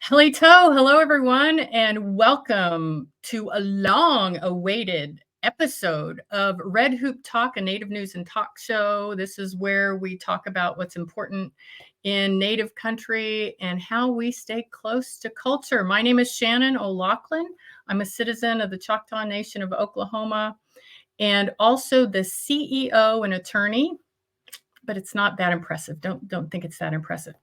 Hello everyone, and welcome to a long-awaited episode of Red Hoop Talk, a Native news and talk show. This is where we talk about what's important in Native country and how we stay close to culture. My name is Shannon O'Loughlin. I'm a citizen of the Choctaw Nation of Oklahoma and also the CEO and attorney, but it's not that impressive. Don't think it's that impressive.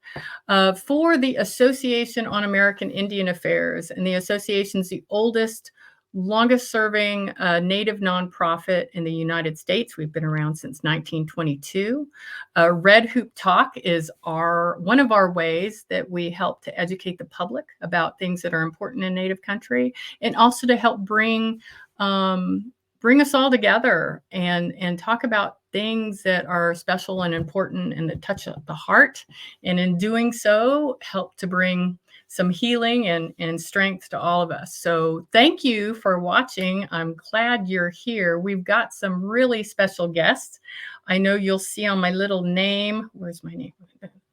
For the Association on American Indian Affairs, and the association's the oldest, longest-serving Native nonprofit in the United States. We've been around since 1922. Red Hoop Talk is one of our ways that we help to educate the public about things that are important in Native country, and also to help bring us all together and talk about things that are special and important and that touch the heart. And in doing so, help to bring some healing and strength to all of us. So thank you for watching. I'm glad you're here. We've got some really special guests. I know you'll see on my little name, where's my name?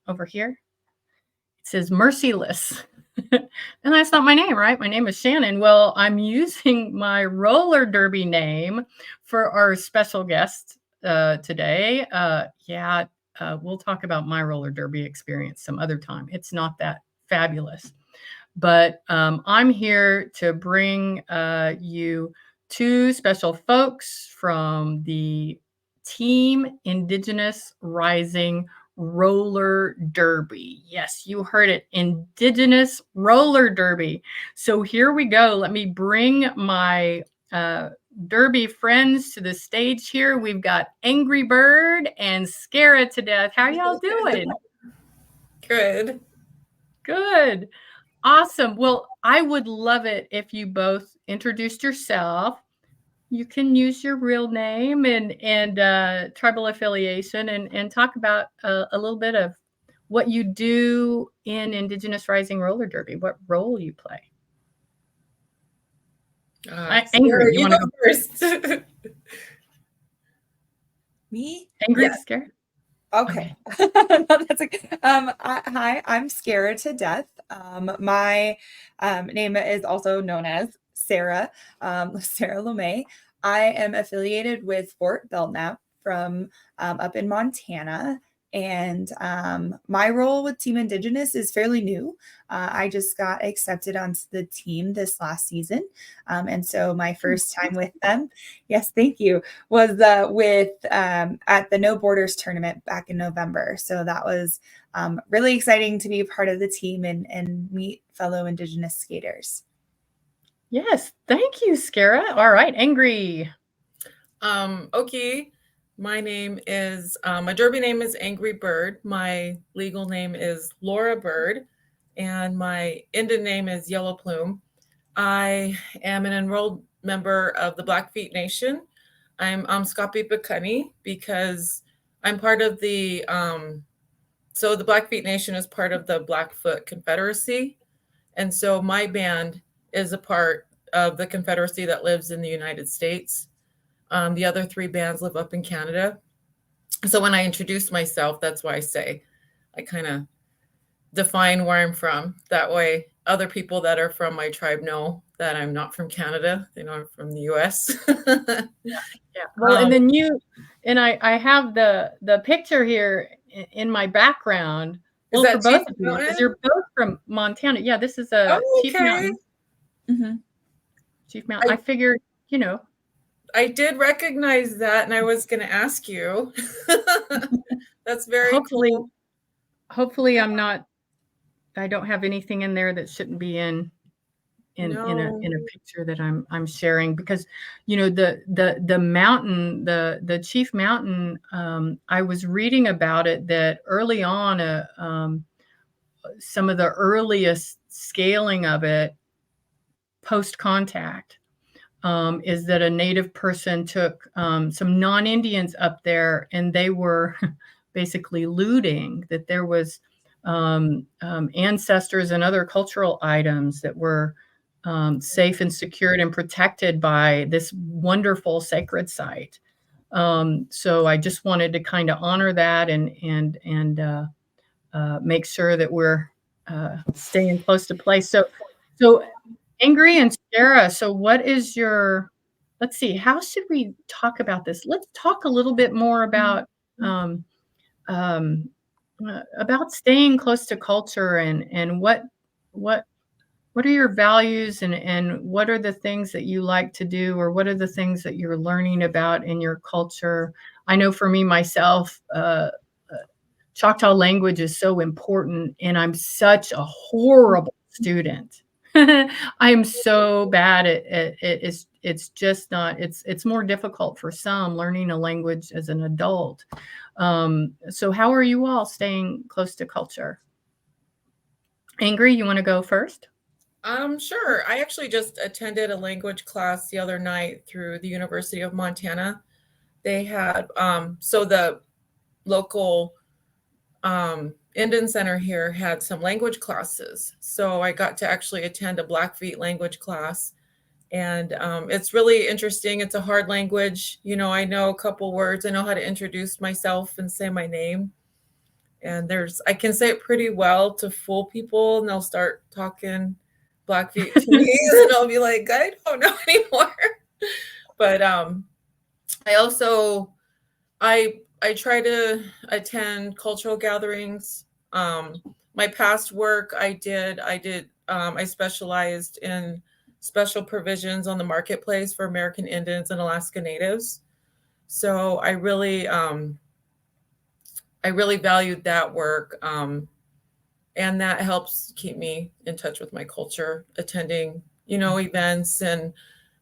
Over here. It says Merciless. And that's not my name, right? My name is Shannon. Well, I'm using my roller derby name for our special guest today. We'll talk about my roller derby experience some other time. It's not that fabulous, but I'm here to bring you two special folks from the Team Indigenous Rising Roller Derby. Yes, you heard it, Indigenous Roller Derby. So here we go. Let me bring my Derby friends to the stage here. We've got Angry Bird and Scara to Death. How y'all doing? Good. Good. Awesome. Well, I would love it if you both introduced yourself. You can use your real name and tribal affiliation and talk about a little bit of what you do in Indigenous Rising Roller Derby, what role you play. Angry, you want to go first? Me? Angry, yes. Scara? Okay. No, that's okay. Hi, I'm Scara to Death. My name is also known as Sarah, Sarah LeMay. I am affiliated with Fort Belknap from up in Montana. And my role with Team Indigenous is fairly new. I just got accepted onto the team this last season. And so my first time with them, yes, thank you, was at the No Borders tournament back in November. So that was really exciting to be a part of the team and meet fellow Indigenous skaters. Yes, thank you, Scara. All right, Angry. Okay. My name is, my derby name is Angry Bird. My legal name is Laura Bird, and my Indian name is Yellow Plume. I am an enrolled member of the Blackfeet Nation. I'm Skapi Bakuni because I'm part of the, so the Blackfeet Nation is part of the Blackfoot Confederacy. And so my band is a part of the Confederacy that lives in the United States. The other three bands live up in Canada. So when I introduce myself, that's why I kind of define where I'm from. That way other people that are from my tribe know that I'm not from Canada. They know I'm from the US. Yeah. Well, and then I have the picture here in my background. Well, for both of you, because you're both from Montana. Yeah, this is Chief Mountain. Mm-hmm. Chief Mountain. I figured, I did recognize that, and I was going to ask you. That's very cool. Hopefully, I don't have anything in there that shouldn't be in a picture that I'm sharing, because the mountain, the Chief Mountain. I was reading about it that early on, some of the earliest scaling of it post contact. Is that a Native person took some non-Indians up there, and they were basically looting, that there was ancestors and other cultural items that were safe and secured and protected by this wonderful sacred site. So I just wanted to kind of honor that and make sure that we're staying close to place. So Angry and Scara, so what is your, let's see, how should we talk about this? Let's talk a little bit more um, about staying close to culture and what what are your values and what are the things that you like to do or what are the things that you're learning about in your culture? I know for me myself, Choctaw language is so important, and I'm such a horrible student. I am so bad at it. It's just not. It's more difficult for some learning a language as an adult. So how are you all staying close to culture? Angry, you want to go first? Sure. I actually just attended a language class the other night through the University of Montana. They had so the local Indian Center here had some language classes. So I got to actually attend a Blackfeet language class. And it's really interesting. It's a hard language. You know, I know a couple words. I know how to introduce myself and say my name. And I can say it pretty well to fool people, and they'll start talking Blackfeet to me, and I'll be like, I don't know anymore. But I also I try to attend cultural gatherings. My past work, I specialized in special provisions on the marketplace for American Indians and Alaska Natives. So I really valued that work. And that helps keep me in touch with my culture, attending, events, and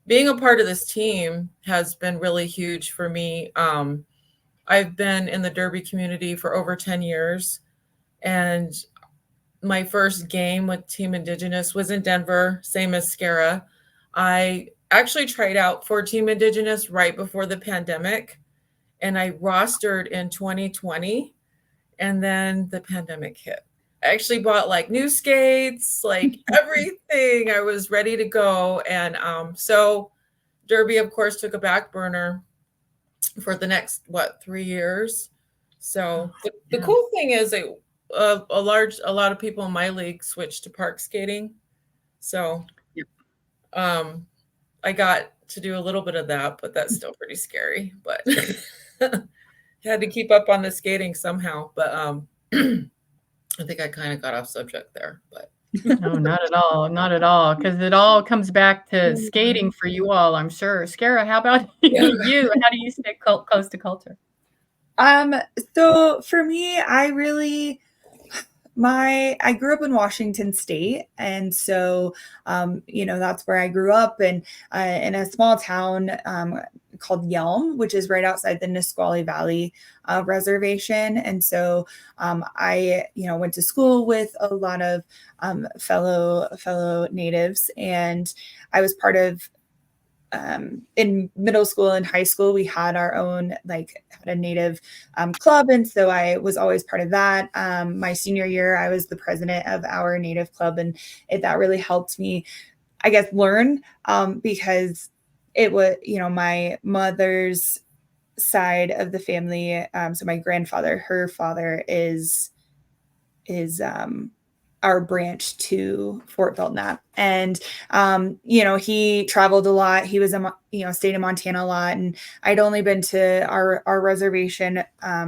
being a part of this team has been really huge for me. I've been in the Derby community for over 10 years, and my first game with Team Indigenous was in Denver, same as Scara. I actually tried out for Team Indigenous right before the pandemic, and I rostered in 2020, and then the pandemic hit. I actually bought like new skates, like everything. I was ready to go. And so Derby, of course, took a back burner for the next, 3 years. So the cool thing is a lot of people in my league switched to park skating. So I got to do a little bit of that, but that's still pretty scary. But had to keep up on the skating somehow. But I think I kind of got off subject there, but no, not at all. Not at all. Because it all comes back to skating for you all, I'm sure. Scara, how about you? How do you stay close to culture? So for me, I grew up in Washington State, and so that's where I grew up, and in a small town called Yelm, which is right outside the Nisqually Valley reservation. And so I went to school with a lot of fellow natives, and I was part of in middle school and high school, we had our own, had a native club. And so I was always part of that. My senior year, I was the president of our native club, and that really helped me, I guess, learn because it was, my mother's side of the family. So my grandfather, her father is our branch to Fort Belknap. And, he traveled a lot. He was, stayed in Montana a lot. And I'd only been to our reservation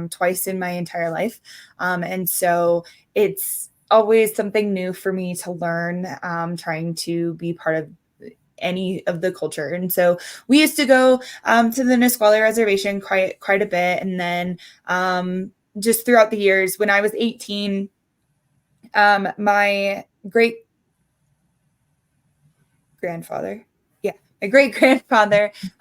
twice in my entire life. And so it's always something new for me to learn, trying to be part of any of the culture. And so we used to go to the Nisqually reservation quite a bit. And then just throughout the years, when I was 18, my great grandfather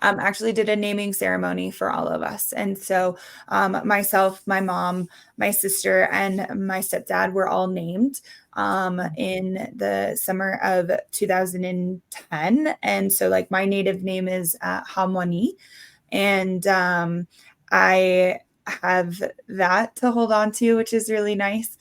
actually did a naming ceremony for all of us. And so myself, my mom, my sister, and my stepdad were all named in the summer of 2010. And so my native name is Hamwani. And I have that to hold on to, which is really nice.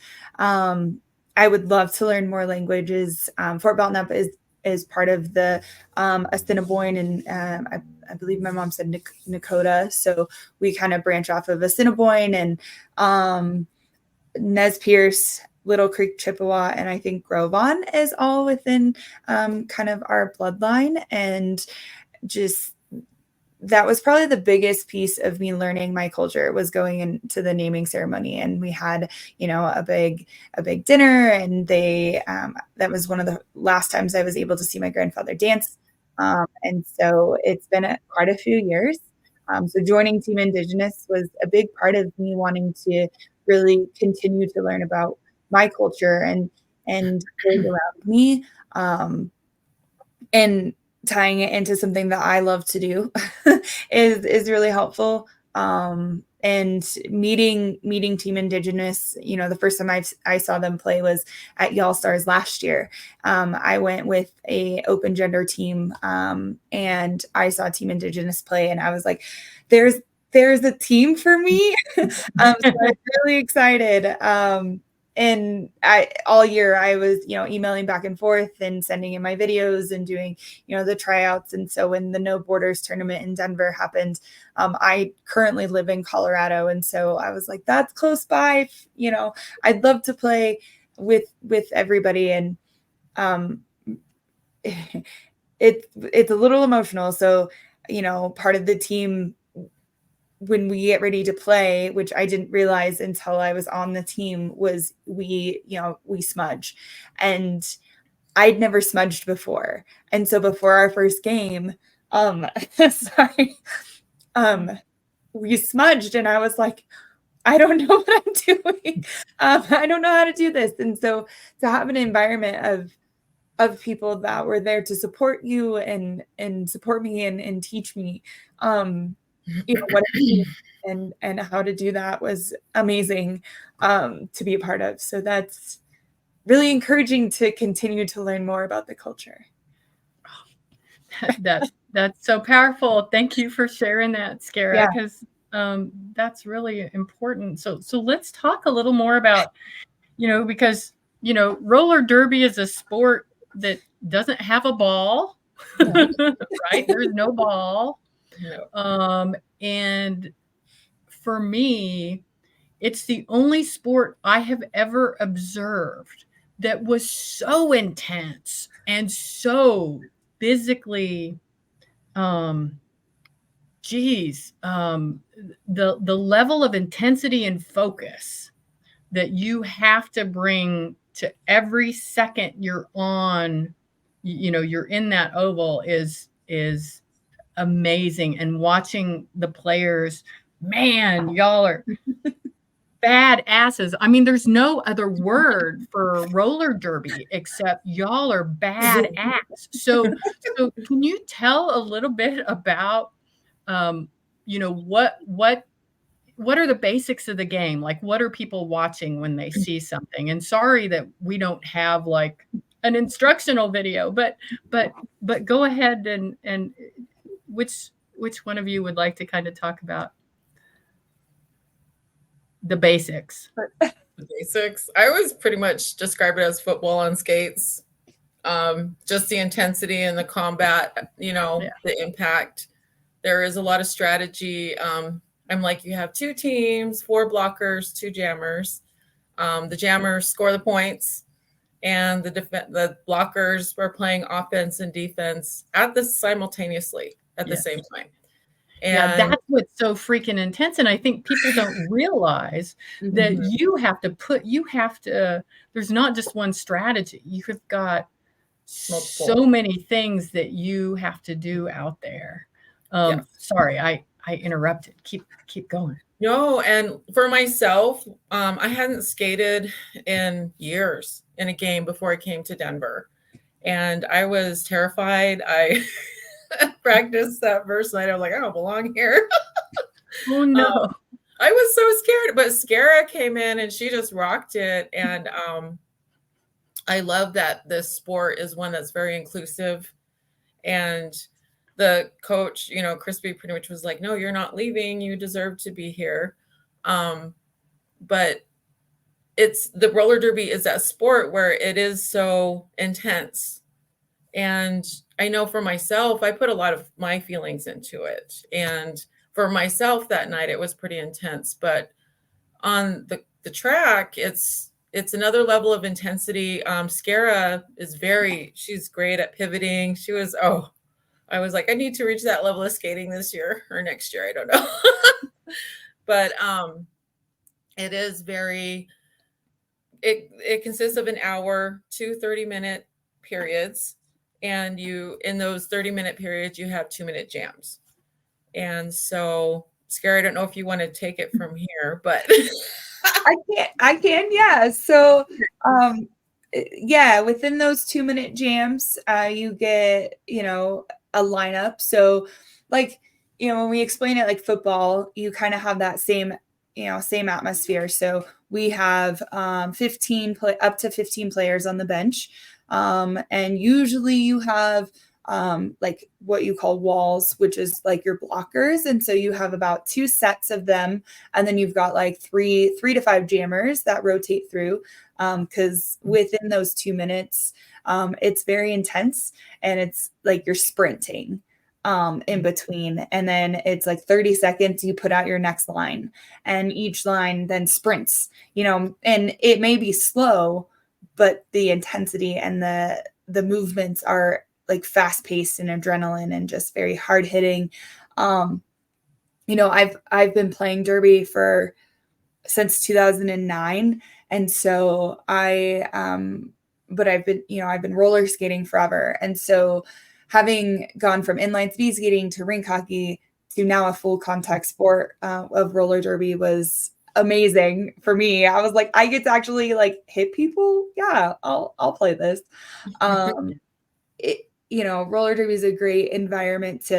I would love to learn more languages. Fort Belknap is part of the Assiniboine, and I believe my mom said Nakota. So we kind of branch off of Assiniboine, and Nez Perce Little Creek, Chippewa, and I think Gros Ventre is all within kind of our bloodline. And just that was probably the biggest piece of me learning my culture, was going into the naming ceremony. And we had, a big dinner, and that was one of the last times I was able to see my grandfather dance. And so it's been quite a few years. So joining Team Indigenous was a big part of me wanting to really continue to learn about my culture and those around me. And tying it into something that I love to do is really helpful. And meeting Team Indigenous, the first time I saw them play was at Y'all Stars last year. I went with a open gender team, and I saw Team Indigenous play, and I was like, there's a team for me. So I'm really excited. And all year I was, emailing back and forth and sending in my videos and doing, the tryouts. And so when the No Borders tournament in Denver happened, I currently live in Colorado. And so I was like, that's close by, I'd love to play with everybody. And it's a little emotional. So, part of the team, when we get ready to play, which I didn't realize until I was on the team, was we smudge. And I'd never smudged before. And so before our first game, we smudged, and I was like, I don't know what I'm doing. I don't know how to do this. And so to have an environment of people that were there to support you and support me and teach me, what and how to do that was amazing to be a part of. So that's really encouraging to continue to learn more about the culture. That's so powerful. Thank you for sharing that, Scara, because that's really important. So let's talk a little more about, because, roller derby is a sport that doesn't have a ball, right? There's no ball. No. And for me, it's the only sport I have ever observed that was so intense and so physically, the level of intensity and focus that you have to bring to every second you're on, you're in that oval is amazing. And watching the players, man, y'all are bad asses. I mean, there's no other word for roller derby except y'all are bad ass. So can you tell a little bit about, what are the basics of the game? Like, what are people watching when they see something? And sorry that we don't have like an instructional video, but go ahead and which one of you would like to kind of talk about the basics? The basics. I always pretty much describe it as football on skates. Just the intensity and the combat, the impact. There is a lot of strategy. I'm like, you have 2 teams, 4 blockers, 2 jammers. The jammers score the points, and the blockers are playing offense and defense simultaneously at the same time. And that's what's so freaking intense. And I think people don't realize that you have to, there's not just one strategy. You have got so many things that you have to do out there. Sorry, I interrupted. Keep going. No, and for myself, I hadn't skated in years in a game before I came to Denver. And I was terrified. I practiced that first night. I was like, I don't belong here. Oh no. I was so scared, but Scara came in and she just rocked it. And I love that this sport is one that's very inclusive. And the coach, Crispy pretty much was like, no, you're not leaving. You deserve to be here. But the roller derby is that sport where it is so intense. And I know for myself, I put a lot of my feelings into it. And for myself that night, it was pretty intense. But on the track, it's it's another level of intensity. Scara is she's great at pivoting. I was like, I need to reach that level of skating this year or next year. I don't know. But it is it consists of an hour, 2 30-minute periods. And in those 30-minute periods, you have 2-minute jams. And so, Scary, I don't know if you want to take it from here, but I can, yeah. So, yeah, within those 2-minute jams, you get, a lineup. So, like, when we explain it like football, you kind of have that same atmosphere. So we have 15 up to 15 players on the bench. And usually you have like what you call walls, which is like your blockers. And so you have about 2 sets of them. And then you've got like 3 to 5 jammers that rotate through. Because within those 2 minutes, it's very intense, and it's like you're sprinting in between. And then it's like 30 seconds, you put out your next line, and each line then sprints, and it may be slow, but the intensity and the movements are like fast paced and adrenaline and just very hard hitting. I've been playing derby since 2009. And so but I've been roller skating forever. And so having gone from inline speed skating to rink hockey to now a full contact sport of roller derby was amazing for me. I was like, I get to actually like hit people. Yeah, I'll play this. Roller derby is a great environment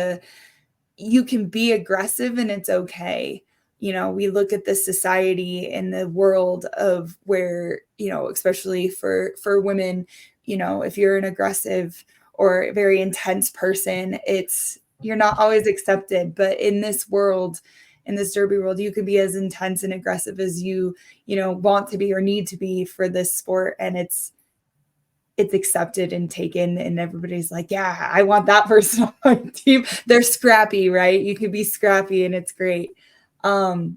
you can be aggressive, and it's okay. We look at this society in the world of where, especially for women, if you're an aggressive or a very intense person, you're not always accepted. But in this world, in this derby world, you can be as intense and aggressive as you want to be or need to be for this sport. And it's accepted and taken, and everybody's like, yeah, I want that person on my team. They're scrappy, right? You can be scrappy, and it's great. The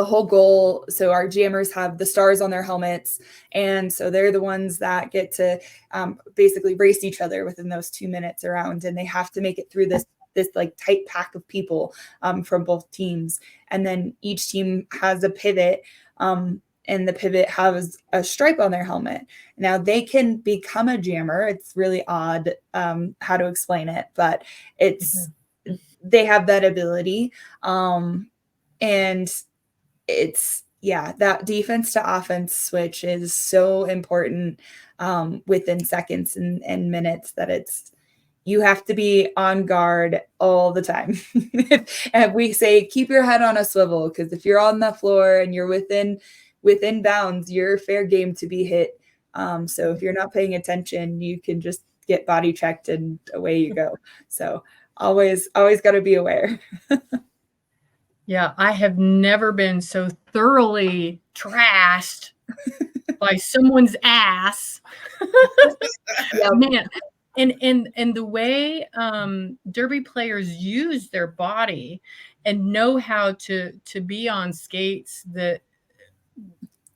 whole goal. So our jammers have the stars on their helmets. And so they're the ones that get to basically race each other within those 2 minutes around. And they have to make it through this like tight pack of people from both teams. And then each team has a pivot. And the pivot has a stripe on their helmet. Now they can become a jammer. It's really odd how to explain it, but they have that ability. And it's, that defense to offense switch is so important within seconds and minutes that you have to be on guard all the time. And we say, keep your head on a swivel, because if you're on the floor and you're within bounds, you're fair game to be hit. So if you're not paying attention, you can just get body checked and away you go. So always got to be aware. Yeah, I have never been so thoroughly trashed by someone's ass. Man, and the way derby players use their body and know how to be on skates that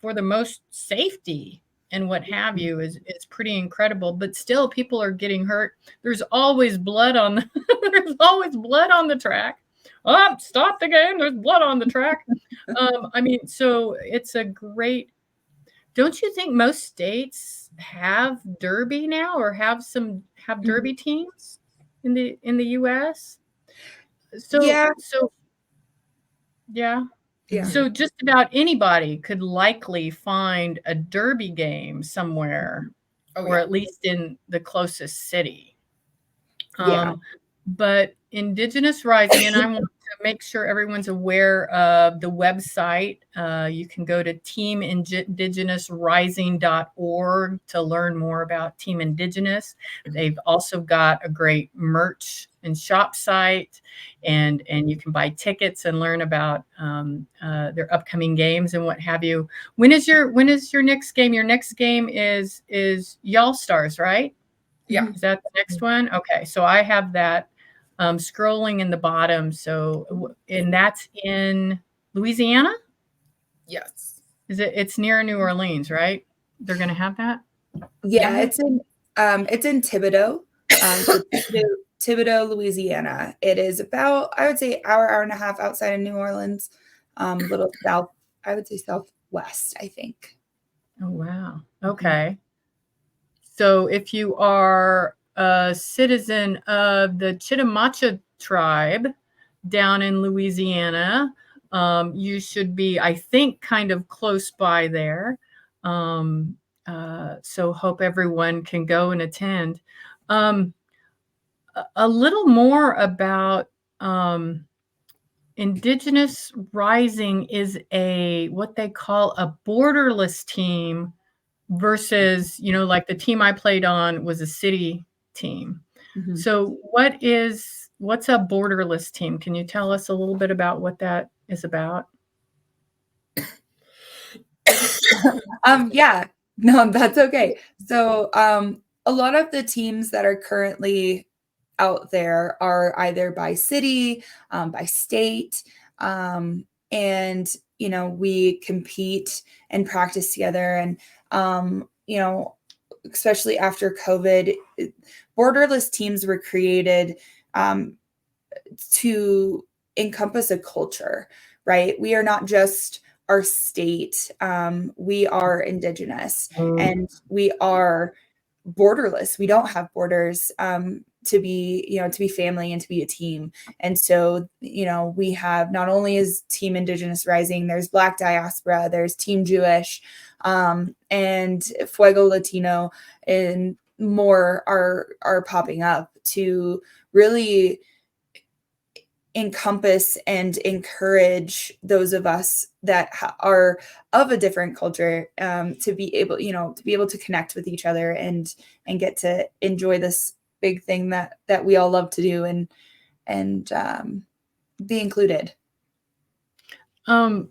for the most safety and what have you is pretty incredible. But still, people are getting hurt. There's always blood on the track. Oh, stop the game. There's blood on the track. So it's a great. Don't you think most states have derby now, or have derby teams in the U.S.? So yeah. So just about anybody could likely find a derby game somewhere, or at least in the closest city. But Indigenous Rising, and I want to make sure everyone's aware of the website. You can go to teamindigenousrising.org to learn more about Team Indigenous. They've also got a great merch and shop site, and you can buy tickets and learn about their upcoming games and what have you. When is your next game? Your next game is Y'all Stars, right? Yeah. Is that the next one? Okay. So I have that scrolling in the bottom. So, and that's in Louisiana? Yes. It's near New Orleans, right? They're going to have that? Yeah, it's in Thibodaux, so Thibodaux, Louisiana. It is about, I would say, hour and a half outside of New Orleans, little south, I would say southwest, I think. Oh, wow. Okay. So if you are a citizen of the Chitimacha tribe down in Louisiana, you should be, I think, kind of close by there. So hope everyone can go and attend. A little more about Indigenous Rising is what they call a borderless team versus, like the team I played on was a city team. Mhm. So what's a borderless team? Can you tell us a little bit about what that is about? Yeah, no, that's okay. So, a lot of the teams that are currently out there are either by city, by state, and we compete and practice together. And especially after COVID, borderless teams were created to encompass a culture, right? We are not just our state. We are Indigenous and we are borderless. We don't have borders to be family and to be a team. And so, we have, not only is Team Indigenous Rising, there's Black Diaspora, there's Team Jewish, and Fuego Latino, and more are popping up to really encompass and encourage those of us that are of a different culture, to be able to connect with each other and get to enjoy this big thing that we all love to do, and be included. Sorry,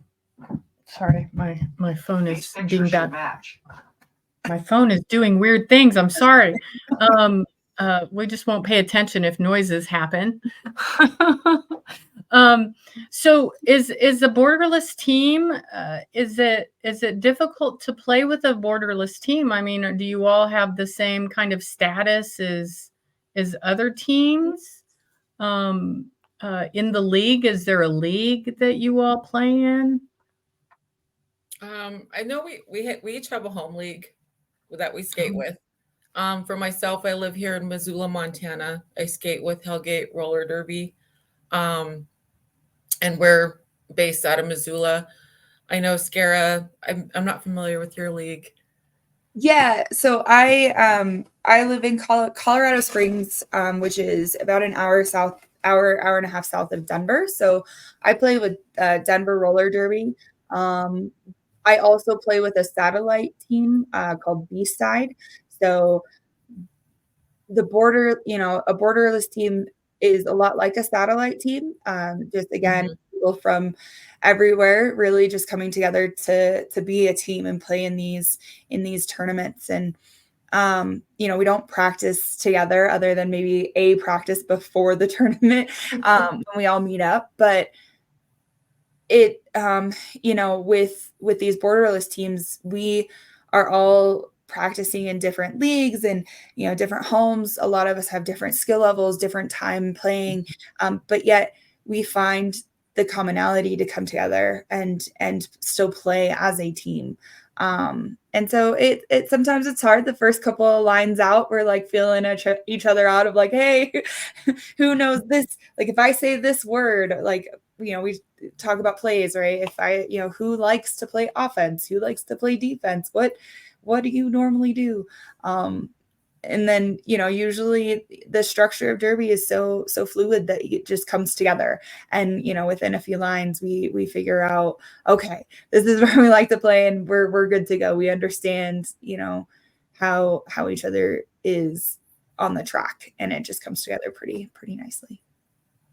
my phone is being bad. My phone is doing weird things. I'm sorry. We just won't pay attention if noises happen. So is a borderless team, is it difficult to play with a borderless team? I mean, do you all have the same kind of status as other teams? In the league, is there a league that you all play in? I know we each have a home league that we skate with. For myself, I live here in Missoula, Montana. I skate with Hellgate Roller Derby, and we're based out of Missoula. I know Scara. I'm not familiar with your league. Yeah, so I live in Colorado Springs, which is about an hour and a half south of Denver. So I play with Denver Roller Derby. I also play with a satellite team called B-Side. So a borderless team is a lot like a satellite team. Just again, people from everywhere really just coming together to be a team and play in these tournaments. And we don't practice together other than maybe a practice before the tournament, when we all meet up. But it with these borderless teams, we are all practicing in different leagues and different homes. A lot of us have different skill levels, different time playing, but yet we find the commonality to come together and still play as a team. And so it sometimes it's hard. The first couple of lines out, we're like feeling each other out of like, hey, who knows this? Like if I say this word, like, we talk about plays, right? If I, who likes to play offense, who likes to play defense, what do you normally do? And then, usually the structure of Derby is so fluid that it just comes together. And, within a few lines, we figure out, okay, this is where we like to play and we're good to go. We understand, how each other is on the track, and it just comes together pretty nicely.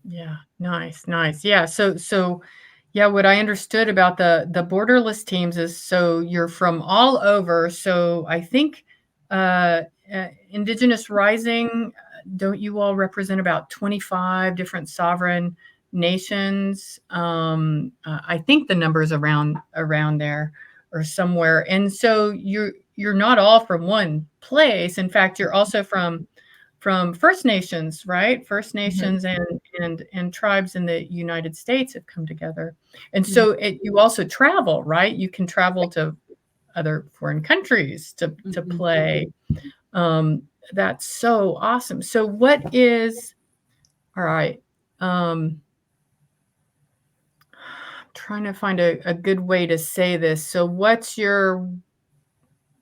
Yeah, nice. Yeah, so yeah, what I understood about the borderless teams is, so you're from all over. So I think Indigenous Rising, don't you all represent about 25 different sovereign nations? I think the number's around there. or somewhere. And so you're not all from one place. In fact, you're also from First Nations, right? First Nations and tribes in the United States have come together. And so you also travel, right? You can travel to other foreign countries to play. That's so awesome. So what is, all right. I'm trying to find a good way to say this. So what's your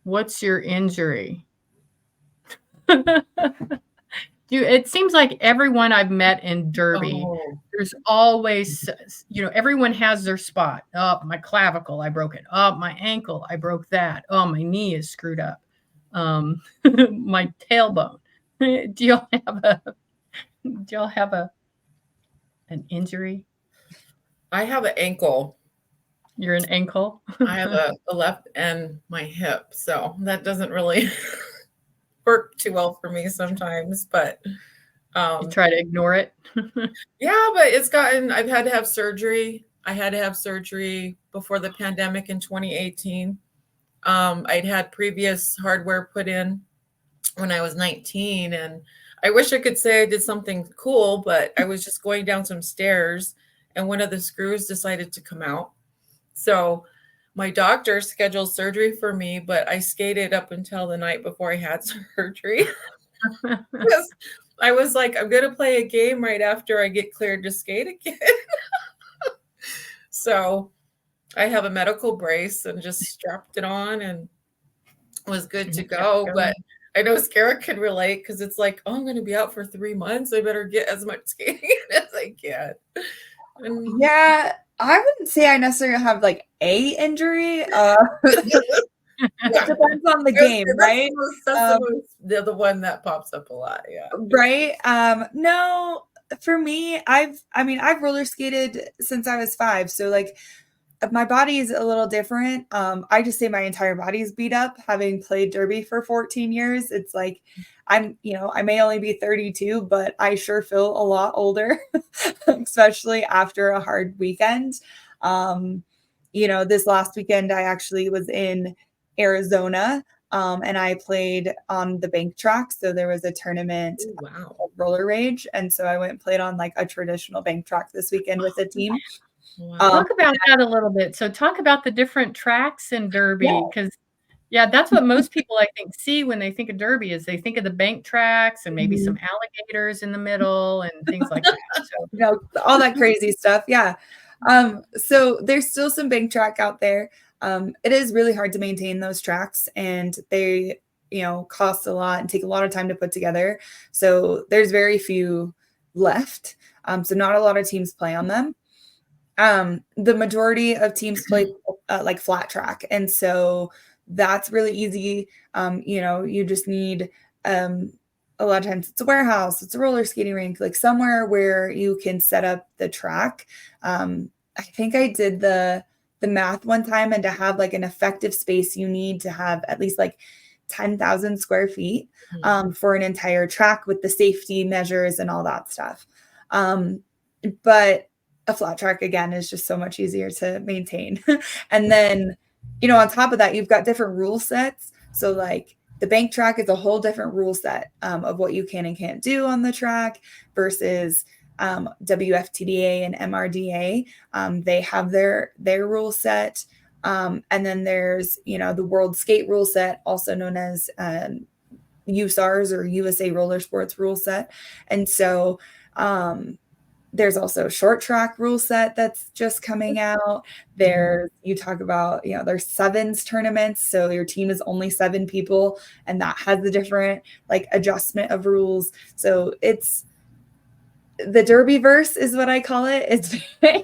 injury? It seems like everyone I've met in Derby, there's always, everyone has their spot. Oh, my clavicle, I broke it. Oh, my ankle, I broke that. Oh, my knee is screwed up. My tailbone. Do y'all have an injury? I have an ankle. You're an ankle? I have a left and my hip, so that doesn't really work too well for me sometimes, but you try to ignore it. Yeah, but I've had to have surgery. I had to have surgery before the pandemic in 2018. I'd had previous hardware put in when I was 19, and I wish I could say I did something cool, but I was just going down some stairs and one of the screws decided to come out. So my doctor scheduled surgery for me, but I skated up until the night before I had surgery. Because I was like, I'm going to play a game right after I get cleared to skate again. So I have a medical brace and just strapped it on and was good to go. But I know Scara can relate because it's like, oh, I'm going to be out for 3 months. I better get as much skating as I can. Yeah, I wouldn't say I necessarily have like a injury. It depends on the game, right? The one that pops up a lot, yeah. Right. No, for me, I've roller skated since I was 5. So like my body is a little different. I just say my entire body is beat up, having played derby for 14 years. It's like I may only be 32, but I sure feel a lot older, especially after a hard weekend. This last weekend I actually was in Arizona, and I played on the bank track. So there was a tournament, called Roller Rage, and so I went and played on like a traditional bank track this weekend with a team. Talk about that a little bit. So talk about the different tracks in Derby, because that's what most people I think see when they think of Derby is they think of the bank tracks and maybe some alligators in the middle and things like that. So all that crazy stuff. Yeah. So there's still some bank track out there. It is really hard to maintain those tracks, and they, cost a lot and take a lot of time to put together. So there's very few left. So not a lot of teams play on them. The majority of teams play like flat track. And so that's really easy. You just need, a lot of times it's a warehouse, it's a roller skating rink, like somewhere where you can set up the track. I think I did the math one time, and to have like an effective space, you need to have at least like 10,000 square feet for an entire track with the safety measures and all that stuff. But a flat track, again, is just so much easier to maintain. And then, on top of that, you've got different rule sets. So like the bank track is a whole different rule set of what you can and can't do on the track versus WFTDA and MRDA. They have their rule set. And then there's, the World Skate rule set, also known as USARS or USA Roller Sports rule set. And so there's also a short track rule set that's just coming out. You talk about, there's sevens tournaments. So your team is only 7 people, and that has a different like adjustment of rules. So it's the Derbyverse is what I call it. It's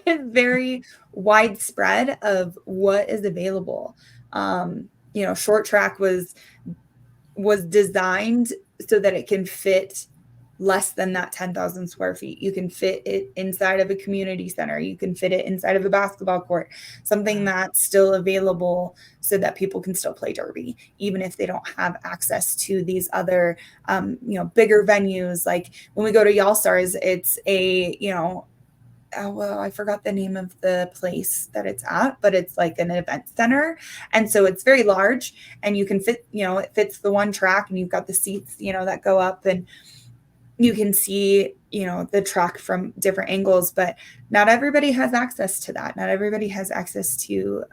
very widespread of what is available. Short track was designed so that it can fit less than that 10,000 square feet. You can fit it inside of a community center. You can fit it inside of a basketball court, something that's still available so that people can still play derby, even if they don't have access to these other, bigger venues. Like when we go to Y'all Stars, it's a, well, I forgot the name of the place that it's at, but it's like an event center. And so it's very large and you can fit, it fits the one track and you've got the seats, that go up and you can see, the track from different angles, but not everybody has access to that. Not everybody has access to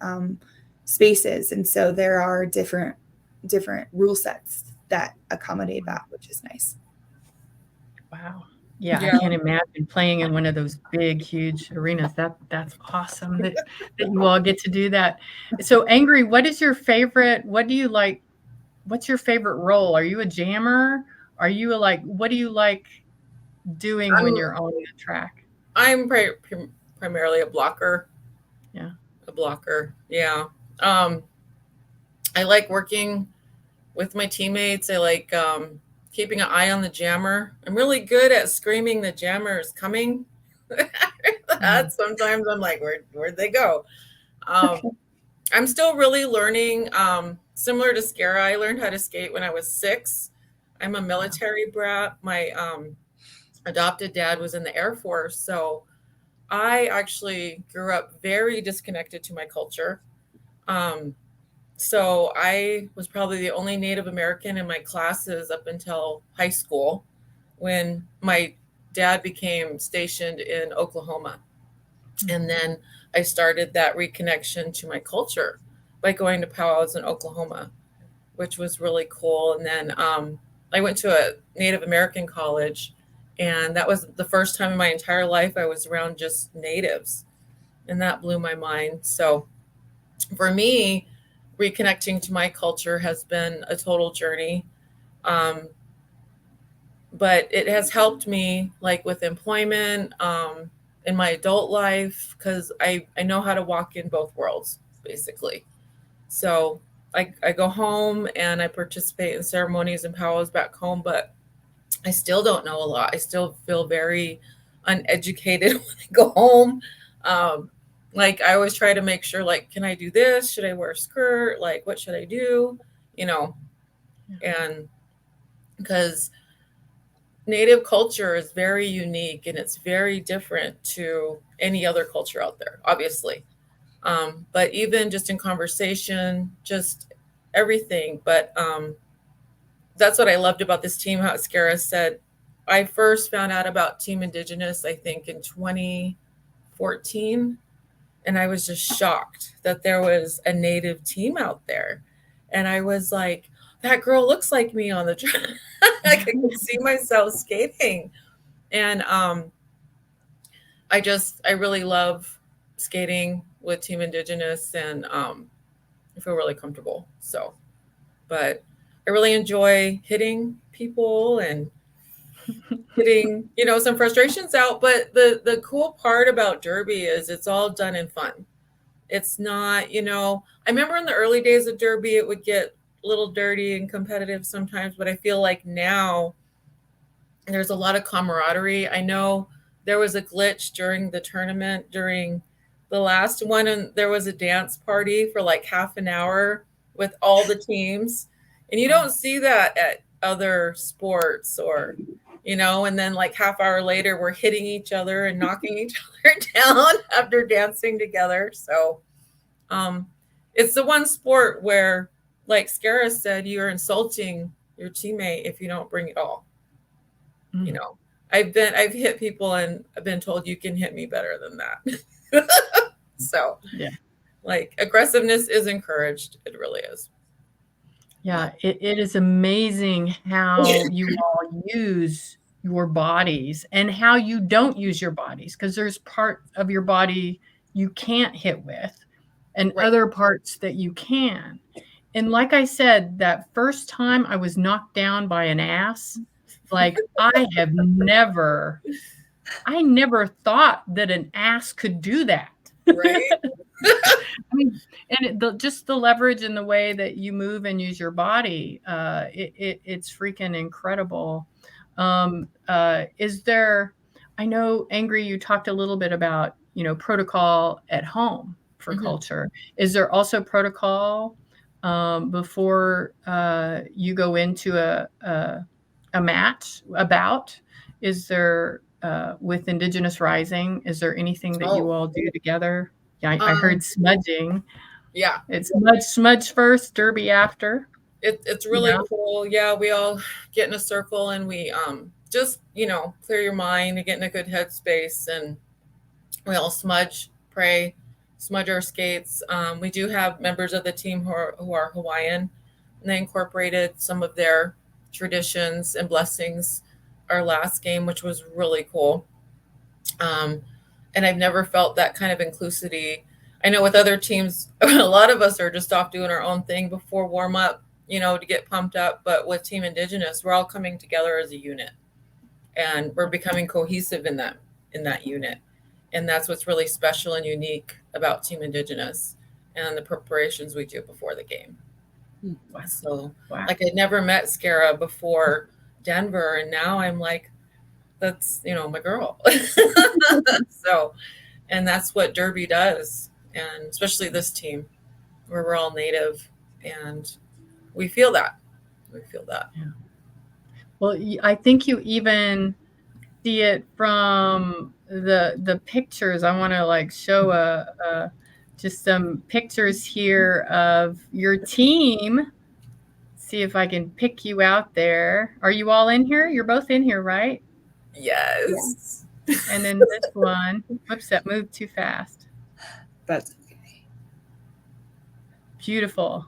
spaces. And so there are different rule sets that accommodate that, which is nice. Wow. Yeah, I can't imagine playing in one of those big, huge arenas. That's awesome that you all get to do that. So, Angry, what do you like? What's your favorite role? Are you a jammer? Are you what do you like doing when you're on the track? I'm primarily a blocker. Yeah. A blocker. Yeah. I like working with my teammates. I like keeping an eye on the jammer. I'm really good at screaming the jammer is coming. Sometimes I'm like, where'd they go? I'm still really learning. Similar to Scara, I learned how to skate when I was 6. I'm a military brat. My adopted dad was in the Air Force. So I actually grew up very disconnected to my culture. So I was probably the only Native American in my classes up until high school when my dad became stationed in Oklahoma. And then I started that reconnection to my culture by going to powwows in Oklahoma, which was really cool. And then I went to a Native American college, and that was the first time in my entire life I was around just natives. And that blew my mind. So for me, reconnecting to my culture has been a total journey. But it has helped me like with employment, in my adult life, because I know how to walk in both worlds, basically. So I go home and I participate in ceremonies and powwows back home, but I still don't know a lot. I still feel very uneducated when I go home. Like I always try to make sure, like, can I do this? Should I wear a skirt? Like, what should I do? And because Native culture is very unique and it's very different to any other culture out there, obviously. But even just in conversation, just everything. But that's what I loved about this team, how Scara said. I first found out about Team Indigenous, I think, in 2014. And I was just shocked that there was a Native team out there. And I was like, that girl looks like me on the track. I could see myself skating. And I really love skating with Team Indigenous, and I feel really comfortable. So, but I really enjoy hitting people and getting, some frustrations out. But the cool part about Derby is it's all done in fun. It's not, I remember in the early days of Derby, it would get a little dirty and competitive sometimes, but I feel like now there's a lot of camaraderie. I know there was a glitch during the tournament, during the last one, and there was a dance party for like half an hour with all the teams. And you don't see that at other sports, or, and then like half hour later, we're hitting each other and knocking each other down after dancing together. So it's the one sport where, like Scara said, you're insulting your teammate if you don't bring it all. I've hit people and I've been told you can hit me better than that. So yeah, like aggressiveness is encouraged. It really is. Yeah, it is amazing how you all use your bodies and how you don't use your bodies, because there's part of your body you can't hit with and other parts that you can. And like I said, that first time I was knocked down by an ass, like I never thought that an ass could do that. Right. I mean, and just the leverage and the way that you move and use your body, it's freaking incredible. Is there, I know, Angry, you talked a little bit about, protocol at home for culture. Is there also protocol before you go into a match, a bout? Is there with Indigenous Rising? Is there anything that you Oh. all do together? Yeah, I heard smudging. Yeah. It's smudge first, derby after. It's really cool. Yeah, we all get in a circle and we just, clear your mind and get in a good headspace, and we all smudge, pray, smudge our skates. We do have members of the team who are Hawaiian, and they incorporated some of their traditions and blessings our last game, which was really cool. And I've never felt that kind of inclusivity. I know with other teams, a lot of us are just off doing our own thing before warm up, to get pumped up. But with Team Indigenous, we're all coming together as a unit, and we're becoming cohesive in that unit. And that's what's really special and unique about Team Indigenous and the preparations we do before the game. Wow. So, Wow. like, I'd never met Scara before Denver, and now I'm like, that's, my girl. So, and that's what Derby does, and especially this team, where we're all Native, and we feel that. Yeah. Well, I think you even see it from the pictures. I want to show just some pictures here of your team. See if I can pick you out there. Are you all in here? You're both in here, right? Yes. Yeah. And then this one. Whoops, that moved too fast. That's okay. Beautiful.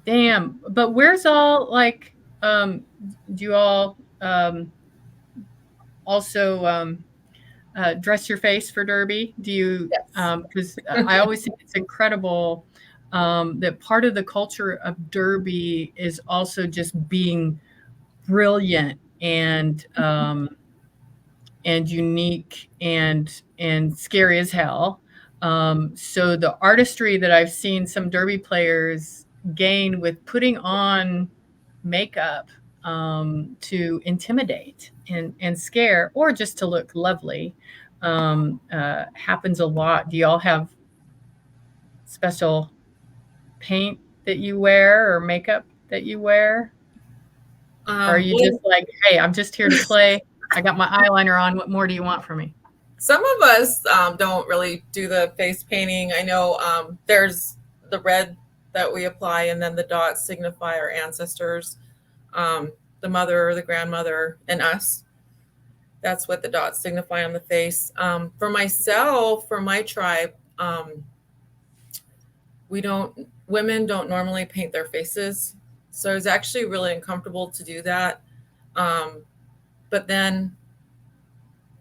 Damn. But where's all do you all also dress your face for Derby? Do you? Because I always think it's incredible that part of the culture of Derby is also just being brilliant and unique and scary as hell. So the artistry that I've seen some Derby players gain with putting on makeup to intimidate and scare, or just to look lovely, happens a lot. Do y'all have special paint that you wear or makeup that you wear? Or are you just like, hey, I'm just here to play. I got my eyeliner on. What more do you want from me? Some of us don't really do the face painting. I know there's the red that we apply, and then the dots signify our ancestors, the mother, the grandmother, and us. That's what the dots signify on the face. For myself, for my tribe, women don't normally paint their faces. So it's actually really uncomfortable to do that. But then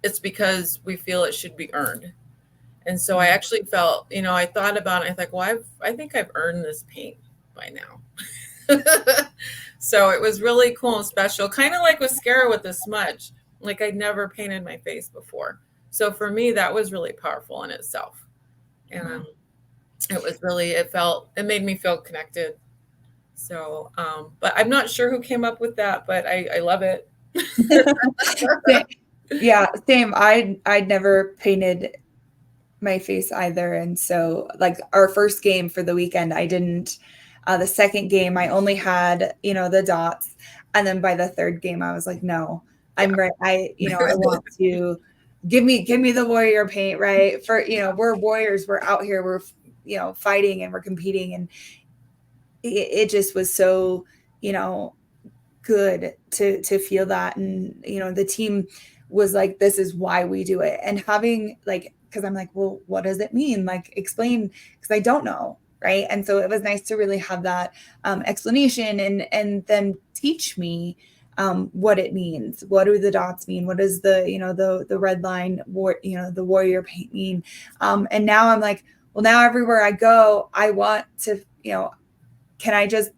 it's because we feel it should be earned. And so I actually felt, I thought about it. I thought, well, I think I've earned this paint by now. So it was really cool and special, kind of like with Scara with the smudge. Like, I'd never painted my face before. So for me, that was really powerful in itself. And it made me feel connected. So, but I'm not sure who came up with that, but I love it. Yeah, same. I'd never painted my face either. And so, like, our first game for the weekend, I didn't. The second game, I only had, the dots. And then by the third game, I was like, no, I'm right. I want to give me the warrior paint, right? For, we're warriors. We're out here. We're, fighting and we're competing. And it just was so, good to feel that. And, the team was like, this is why we do it. And having because I'm like, well, what does it mean? Like, explain, because I don't know. Right. And so it was nice to really have that explanation and then teach me what it means. What do the dots mean? What does the red line, the warrior paint mean? And now I'm like, well, now everywhere I go, I want to, can I just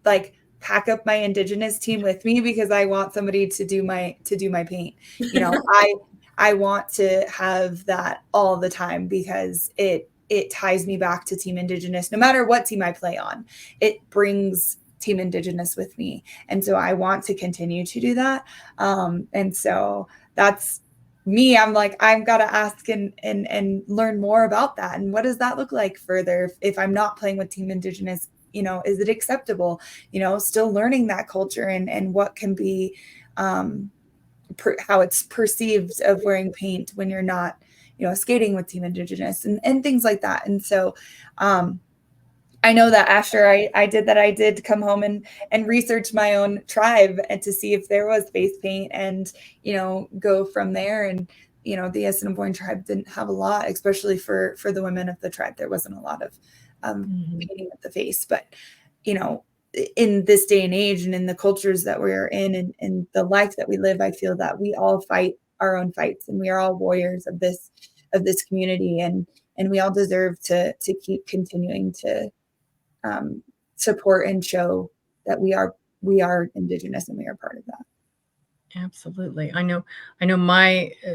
pack up my Indigenous team with me, because I want somebody to do my paint. I want to have that all the time, because it ties me back to Team Indigenous. No matter what team I play on, it brings Team Indigenous with me. And so I want to continue to do that. And so that's me. I'm like, I've got to ask and learn more about that. And what does that look like further if I'm not playing with Team Indigenous? Is it acceptable? Still learning that culture and what can be how it's perceived of wearing paint when you're not, skating with Team Indigenous and things like that. And so I know that after I did that, I did come home and research my own tribe and to see if there was face paint and, go from there. And, the Assiniboine tribe didn't have a lot, especially for the women of the tribe. There wasn't a lot of painting of the face. But, in this day and age and in the cultures that we're in and the life that we live, I feel that we all fight our own fights and we are all warriors of this community. And we all deserve to keep continuing to support and show that we are Indigenous and we are part of that. Absolutely. I know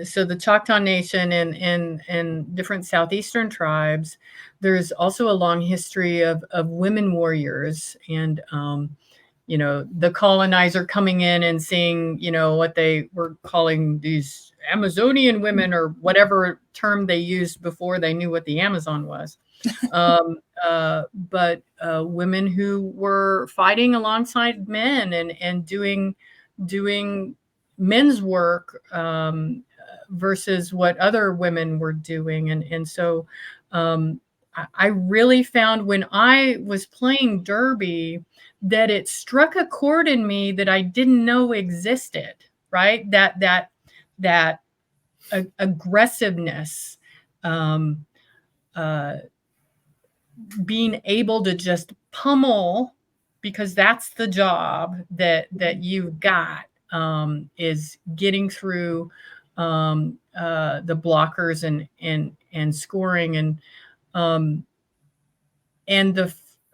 so the Choctaw Nation and different Southeastern tribes, there's also a long history of women warriors and, the colonizer coming in and seeing, what they were calling these Amazonian women or whatever term they used before they knew what the Amazon was. But women who were fighting alongside men and doing men's work versus what other women were doing. And so I really found when I was playing Derby that it struck a chord in me that I didn't know existed, right? That aggressiveness, being able to just pummel because that's the job that you've got, is getting through the blockers and scoring and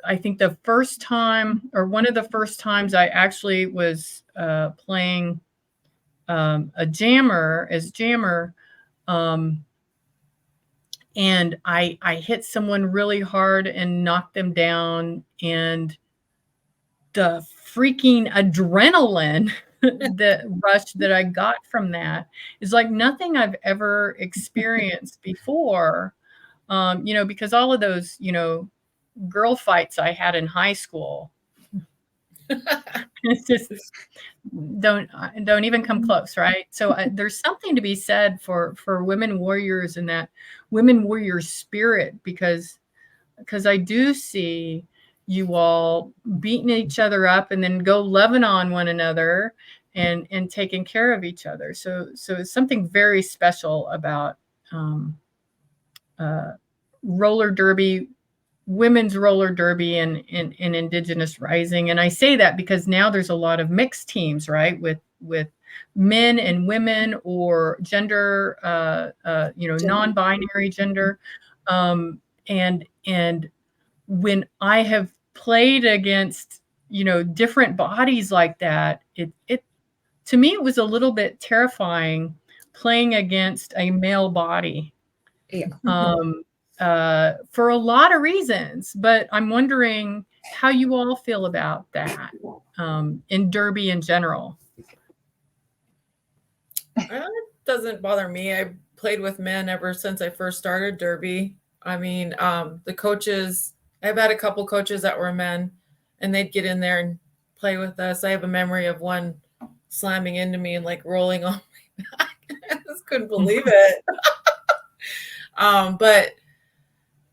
I think the first time or one of the first times I actually was playing a jammer and I hit someone really hard and knocked them down, and the freaking adrenaline the rush that I got from that is like nothing I've ever experienced before. Because all of those, girl fights I had in high school, it's just don't even come close, right? So there's something to be said for women warriors and that women warrior spirit, because I do see you all beating each other up and then go loving on one another and taking care of each other. So it's something very special about roller derby, women's roller derby and Indigenous rising. And I say that because now there's a lot of mixed teams, right? With men and women or gender, non-binary gender. And when I have played against, different bodies like that, it to me, it was a little bit terrifying playing against a male body. Yeah. For a lot of reasons, but I'm wondering how you all feel about that in Derby in general. It doesn't bother me. I played with men ever since I first started Derby. I mean, the coaches, I've had a couple coaches that were men and they'd get in there and play with us. I have a memory of one slamming into me and like rolling on my back. I just couldn't believe it. But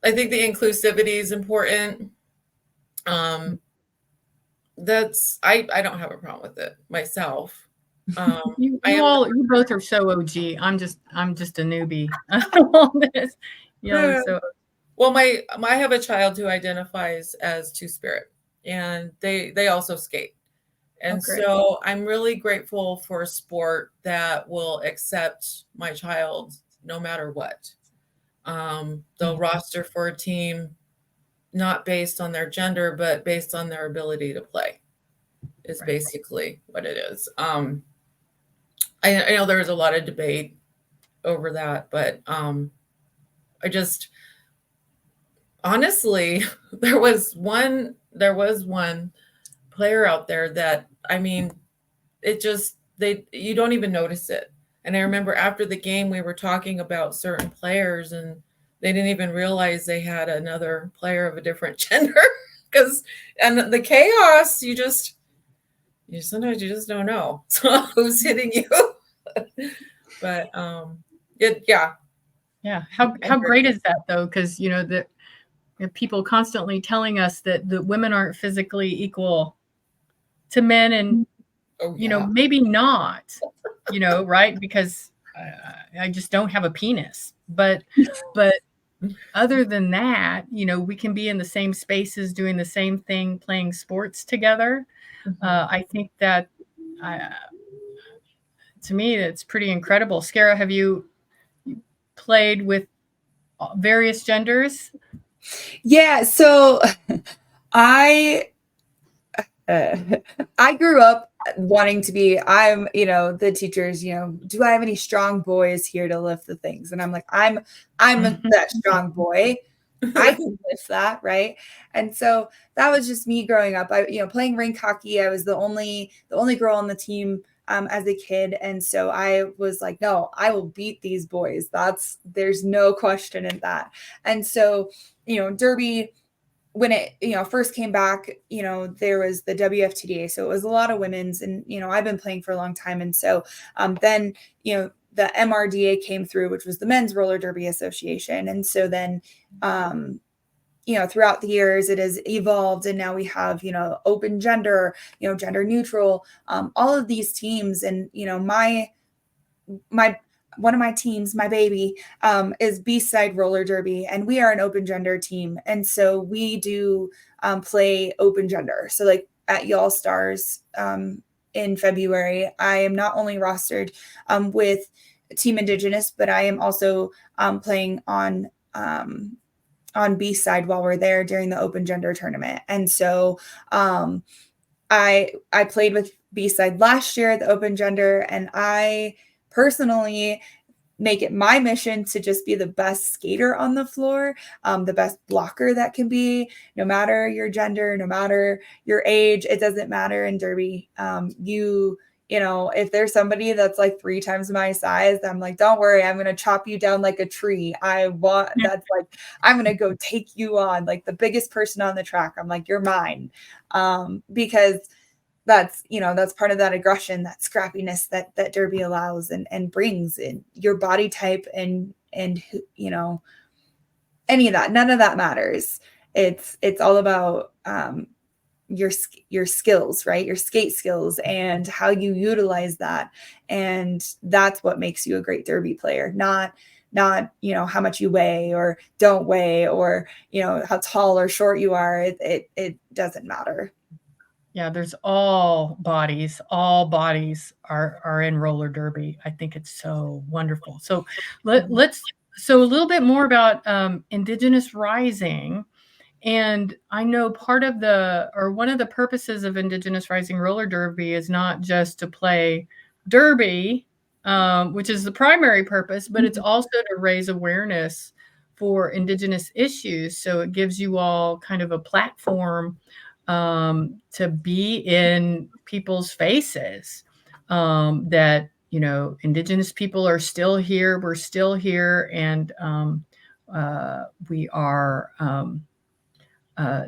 I think the inclusivity is important. That's I don't have a problem with it myself. You both are so OG. I'm just a newbie on all this. So well, I have a child who identifies as Two-Spirit, and they also skate. And so I'm really grateful for a sport that will accept my child no matter what. They'll roster for a team not based on their gender, but based on their ability to play is basically what it is. I know there was a lot of debate over that, but I just honestly, there was one player out there that, I mean, you don't even notice it. And I remember after the game, we were talking about certain players and they didn't even realize they had another player of a different gender and the chaos, sometimes you just don't know. So who's hitting you? But yeah. How great is that though? Because the people constantly telling us that the women aren't physically equal to men, and Oh yeah. maybe not, right? Because I just don't have a penis, but other than that, we can be in the same spaces doing the same thing, playing sports together. I think that to me, that's pretty incredible. Scara, have you played with various genders? Yeah, so I I grew up wanting to be, the teachers, do I have any strong boys here to lift the things? And I'm like, I'm that strong boy. I can lift that, right? And so that was just me growing up. Playing rink hockey, I was the only girl on the team as a kid. And so I was like, no, I will beat these boys. There's no question in that. And so, Derby, when it first came back, there was the WFTDA, so it was a lot of women's, and I've been playing for a long time, and so then the MRDA came through, which was the Men's Roller Derby Association, and so then throughout the years it has evolved, and now we have open gender, gender neutral, all of these teams, and my one of my teams, my baby, is B-Side Roller Derby, and we are an open gender team. And so we do play open gender. So like at Y'all Stars in February, I am not only rostered with Team Indigenous, but I am also playing on B-Side while we're there during the open gender tournament. And so I played with B-Side last year at the open gender, and I personally make it my mission to just be the best skater on the floor, the best blocker that can be, no matter your gender, no matter your age, it doesn't matter in Derby. If there's somebody that's like 3 times my size, I'm like, don't worry, I'm going to chop you down like a tree. I'm going to go take you on, like the biggest person on the track. I'm like, you're mine. Because that's part of that aggression, that scrappiness that Derby allows and brings in your body type, and any of that, none of that matters. It's all about your skills, right? Your skate skills and how you utilize that. And that's what makes you a great Derby player, not how much you weigh or don't weigh, or how tall or short you are. It doesn't matter. Yeah, there's all bodies are in roller derby. I think it's so wonderful. So let's a little bit more about Indigenous Rising. And I know one of the purposes of Indigenous Rising roller derby is not just to play derby, which is the primary purpose, but it's also to raise awareness for Indigenous issues. So it gives you all kind of a platform to be in people's faces, that Indigenous people are still here, we're still here, and we are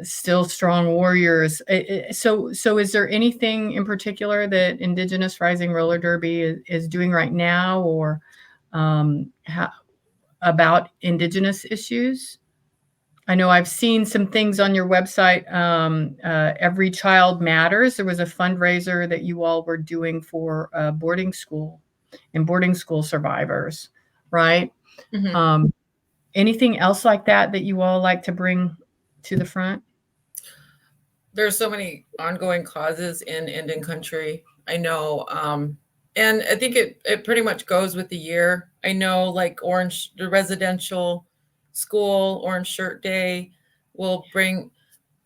still strong warriors. So is there anything in particular that Indigenous Rising Roller Derby is doing right now, or about Indigenous issues? I know I've seen some things on your website. Every Child Matters. There was a fundraiser that you all were doing for boarding school survivors, right? Mm-hmm. Anything else like that you all like to bring to the front? There's so many ongoing causes in Indian country. I know. And I think it pretty much goes with the year. I know, like the residential school Orange Shirt Day will bring,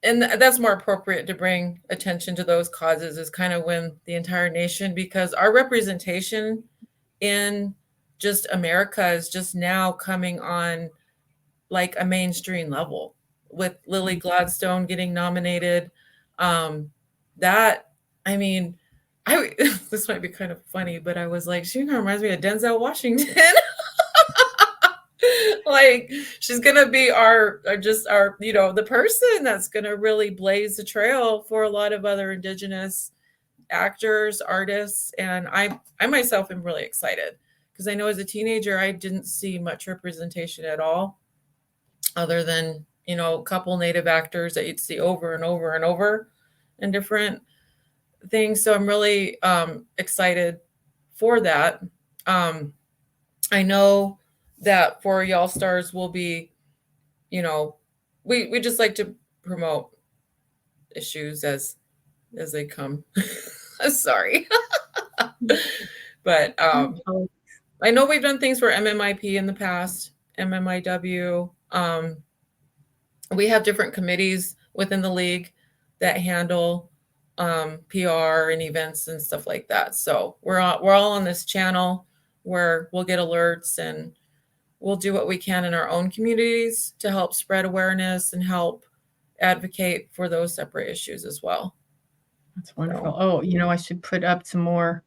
and that's more appropriate to bring attention to those causes, is kind of when the entire nation, because our representation in just America is just now coming on like a mainstream level, with Lily Gladstone getting nominated. This might be kind of funny, but I was like, she reminds me of Denzel Washington. Like, she's gonna be the person that's gonna really blaze the trail for a lot of other Indigenous actors, artists, and I myself am really excited because I know as a teenager I didn't see much representation at all, other than, you know, a couple Native actors that you'd see over and over and over in different things. So I'm really excited for that. I know that for Y'all Stars will be, you know, we just like to promote issues as they come. Sorry. But I know we've done things for MMIP in the past, MMIW. We have different committees within the league that handle PR and events and stuff like that. So we're all on this channel where we'll get alerts, and we'll do what we can in our own communities to help spread awareness and help advocate for those separate issues as well. That's wonderful. Oh, you know, I should put up some more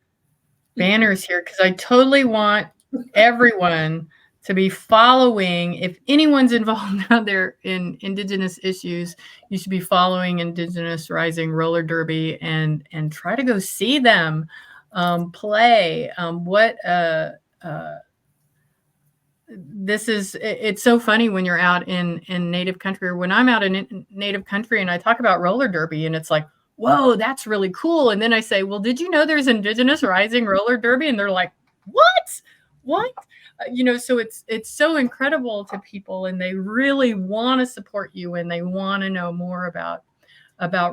banners here because I totally want everyone to be following. If anyone's involved out there in Indigenous issues, you should be following Indigenous Rising Roller Derby and try to go see them play. It's so funny when you're out in Native country, or when I'm out in Native country and I talk about roller derby, and it's like, whoa, that's really cool. And then I say, well, did you know there's Indigenous Rising Roller Derby? And they're like, what? You know, so it's so incredible to people, and they really want to support you, and they want to know more about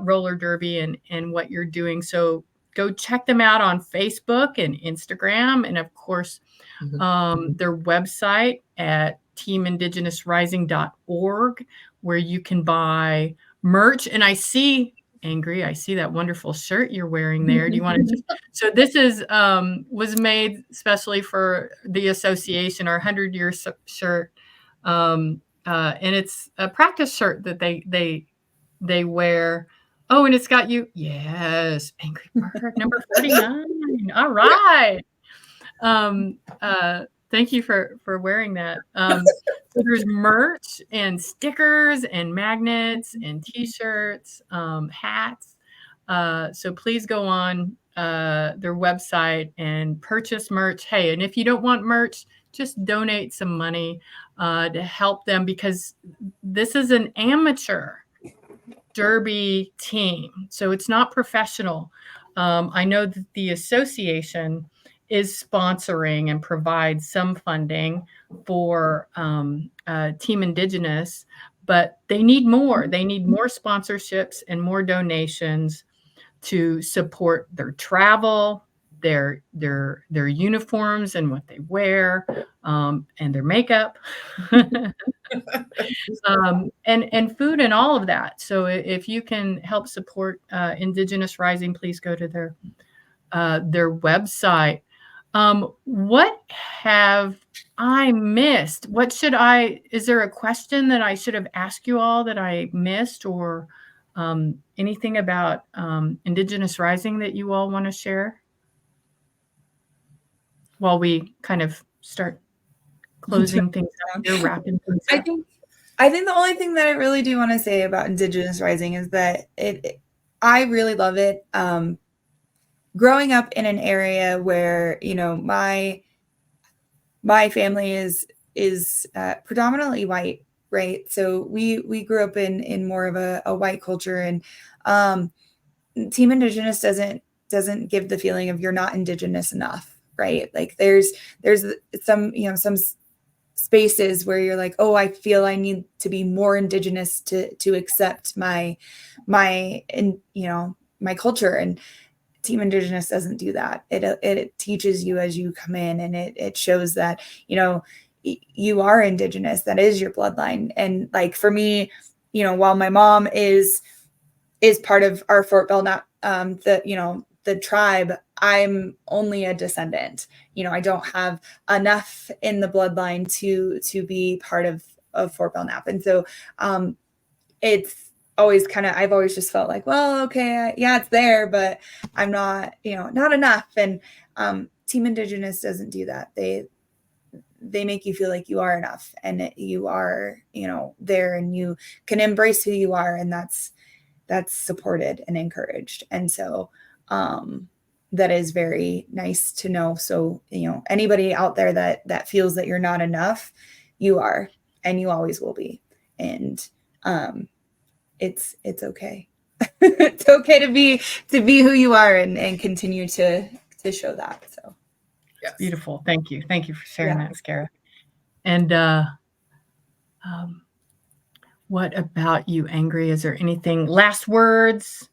roller derby and what you're doing. So go check them out on Facebook and Instagram, and of course, their website at teamindigenousrising.org, where you can buy merch. And I see, Angry, I see that wonderful shirt you're wearing there. Do you want to so this is was made especially for the association, our 100-year shirt. And it's a practice shirt that they wear. Oh, and it's got you. Yes, Angry Bird, number 49. All right. Thank you for wearing that. So there's merch and stickers and magnets and t-shirts, hats. So please go on their website and purchase merch. Hey, and if you don't want merch, just donate some money to help them, because this is an amateur derby team, so it's not professional. I know that the association is sponsoring and provides some funding for Team Indigenous, but they need more. They need more sponsorships and more donations to support their travel, their uniforms and what they wear, and their makeup, and food and all of that. So if you can help support Indigenous Rising, please go to their website. What have I missed? Is there a question that I should have asked you all that I missed, or anything about Indigenous Rising that you all want to share while we kind of start closing things up here, wrapping things up? I think the only thing that I really do want to say about Indigenous Rising is that I really love it. Growing up in an area where, you know, my family is predominantly white, right? So we grew up in more of a white culture, and Team Indigenous doesn't give the feeling of you're not Indigenous enough, right? Like there's some, you know, some spaces where you're like, oh, I feel I need to be more Indigenous to accept my culture. And Team Indigenous doesn't do that. It teaches you as you come in, and it shows that, you know, you are Indigenous. That is your bloodline. And like for me, you know, while my mom is part of our Fort Belknap, the tribe, I'm only a descendant. You know, I don't have enough in the bloodline to be part of Fort Belknap. And so it's always I've always just felt like, well, okay, yeah, it's there, but I'm not, you know, not enough. And Team Indigenous doesn't do that. They make you feel like you are enough, and you are, you know, there, and you can embrace who you are, and that's supported and encouraged. And so that is very nice to know. So, anybody out there that feels that you're not enough, you are, and you always will be. And it's okay. It's okay to be who you are and continue to show that. So yes. Beautiful. Thank you for sharing that, Scara. And what about you, Angry? Is there anything, last words,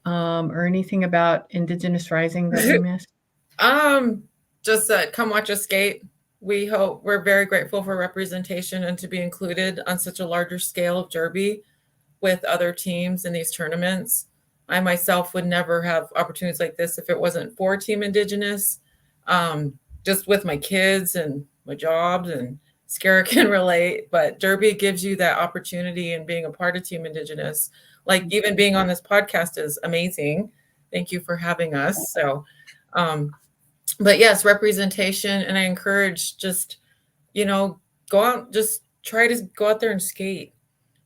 or anything about Indigenous Rising that you missed? Just come watch us skate. We're very grateful for representation and to be included on such a larger scale of derby with other teams in these tournaments. I myself would never have opportunities like this if it wasn't for Team Indigenous. Just with my kids and my jobs, and Scara can relate, but derby gives you that opportunity, and being a part of Team Indigenous, like even being on this podcast, is amazing. Thank you for having us. So, but yes, representation, and I encourage just, go out, just try to go out there and skate.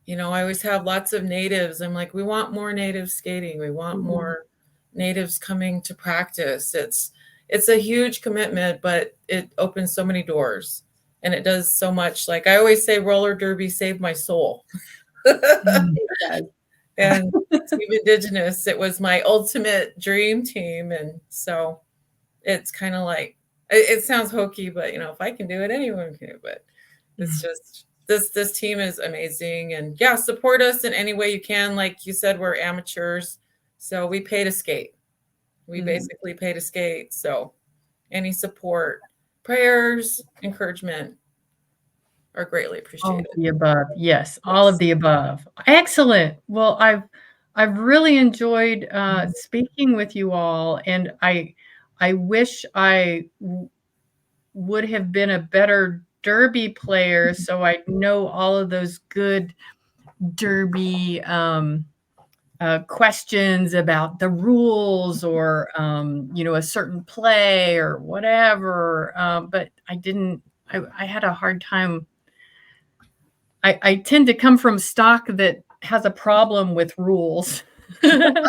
I always have lots of natives. I'm like, we want more natives skating. We want more natives coming to practice. It's a huge commitment, but it opens so many doors, and it does so much. Like I always say, roller derby saved my soul. And Team Indigenous, it was my ultimate dream team. And so it's kind of like, it sounds hokey, but if I can do it, anyone can. But it's just, this team is amazing. And yeah, support us in any way you can. Like you said, we're amateurs, so we pay to skate. We basically pay to skate. So any support, prayers, encouragement are greatly appreciated. All of the above. Yes, all of the above. Excellent. Well, I've really enjoyed speaking with you all, and I wish I would have been a better derby player, so I know all of those good derby questions about the rules, or a certain play or whatever. But I didn't. I had a hard time. I tend to come from stock that has a problem with rules, and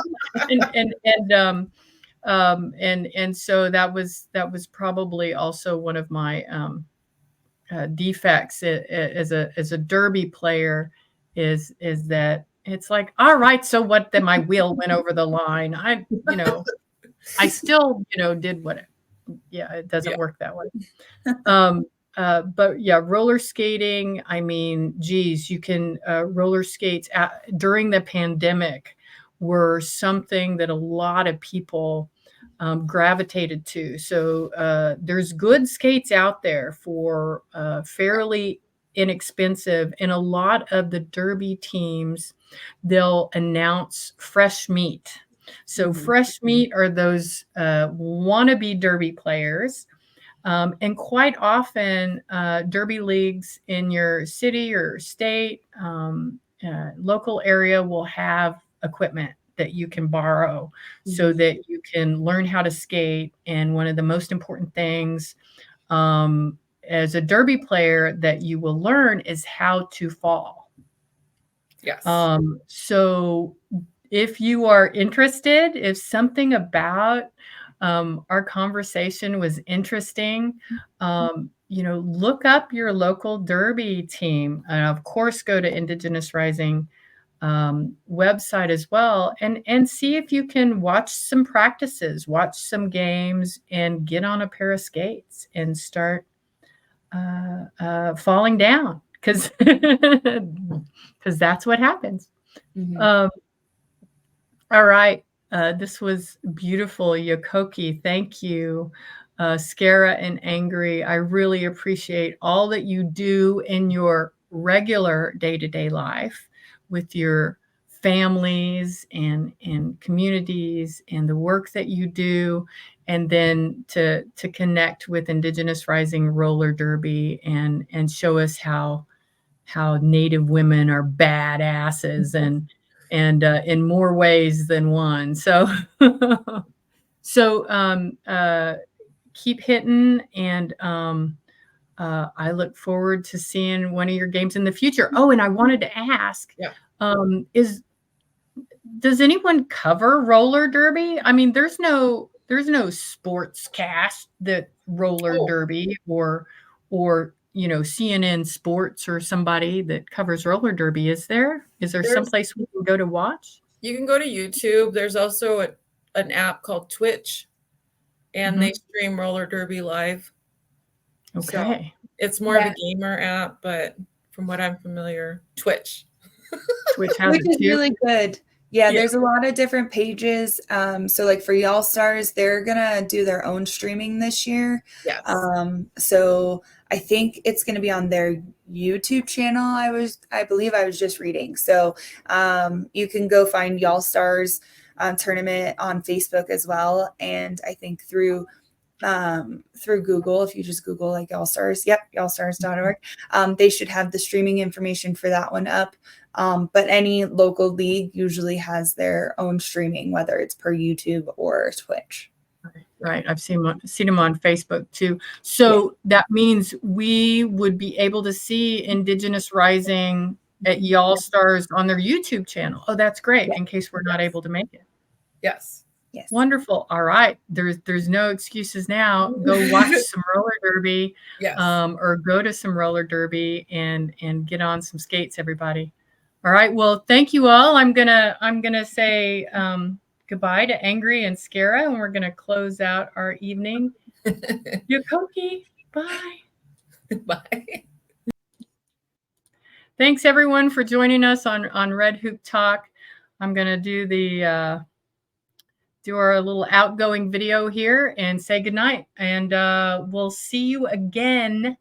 so that was probably also one of my defects as a derby player, is that it's like, all right, so what? Then my wheel went over the line. I still did what. It doesn't work that way. But yeah, roller skating, I mean, geez, you can roller skates during the pandemic were something that a lot of people gravitated to. So there's good skates out there for fairly inexpensive, and a lot of the derby teams, they'll announce fresh meat. So fresh meat are those wannabe derby players. And quite often, derby leagues in your city or state, local area will have equipment that you can borrow so that you can learn how to skate. And one of the most important things as a derby player that you will learn is how to fall. Yes. So if you are interested, if something about our conversation was interesting, look up your local derby team, and of course go to Indigenous Rising website as well, and see if you can watch some practices, watch some games, and get on a pair of skates and start falling down, because that's what happens. All right. This was beautiful, Yokoki. Thank you, Scara and Angry. I really appreciate all that you do in your regular day-to-day life with your families and communities, and the work that you do, and then to connect with Indigenous Rising Roller Derby and show us how Native women are badasses, and in more ways than one. So keep hitting, and I look forward to seeing one of your games in the future. Oh, and I wanted to ask, Does anyone cover roller derby? I mean, there's no sports cast that roller Oh, derby or CNN Sports or somebody that covers roller derby. Is there? Is there there's someplace we can go to watch? you can go to YouTube. There's also an app called Twitch, and they Mhm. stream roller derby live. So Okay. it's more of a Yeah. gamer app, but from what I'm familiar, Twitch. Twitch has Which it is too. really good. Yeah, Yeah. there's a lot of different pages. So like for Y'all Stars, they're gonna do their own streaming this year. Yes. So I think it's gonna be on their YouTube channel. I believe I was just reading. So you can go find Y'all Stars tournament on Facebook as well. And I think through Google, if you just Google like Y'all Stars, y'allstars.org, they should have the streaming information for that one up. But any local league usually has their own streaming, whether it's per YouTube or Twitch. Right. I've seen them on Facebook too. So that means we would be able to see Indigenous Rising at Y'all Stars on their YouTube channel. Oh, that's great. Yeah. In case we're not able to make it. Yes. Yes. Wonderful. All right. There's no excuses now. Go watch some roller derby, Yes. or go to some roller derby and get on some skates, everybody. All right. Well, thank you all. I'm gonna say goodbye to Angry and Scara, and we're gonna close out our evening. Yukoki. Bye. Bye. Thanks everyone for joining us on Red Hoop Talk. I'm gonna do our little outgoing video here and say goodnight. And we'll see you again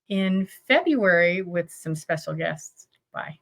in February with some special guests. Bye.